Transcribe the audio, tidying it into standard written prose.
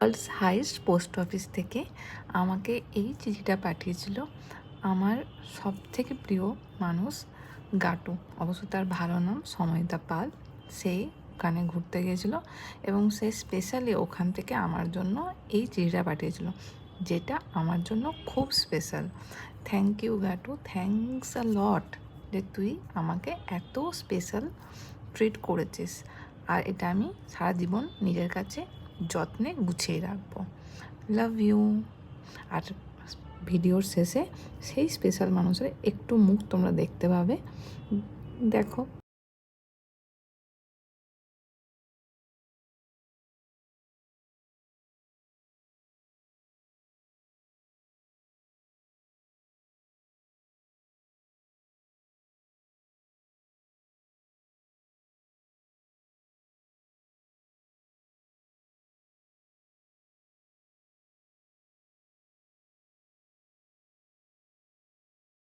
World's highest post office থেকে আমাকে এই চিঠিটা পাঠিয়েছিল আমার সবথেকে প্রিয় মানুষ গাটু। অবশ্য তার ভালো নাম সময়িতা পাল। সে ওখানে ঘুরতে গিয়েছিল এবং সে স্পেশালি ওখান থেকে আমার জন্য এই চিঠিটা পাঠিয়েছিল, যেটা আমার জন্য খুব special. Thank you Gattu, thanks a lot যে তুই আমাকে এত স্পেশাল ট্রিট করেছিস, আর এটা আমি সারা জীবন নিজের কাছে যত্নে গুছিয়ে রাখবো। Love you. আর ভিডিওর শেষে সেই স্পেশাল মানুষের একটু মুখ তোমরা দেখতে পাবে, দেখো।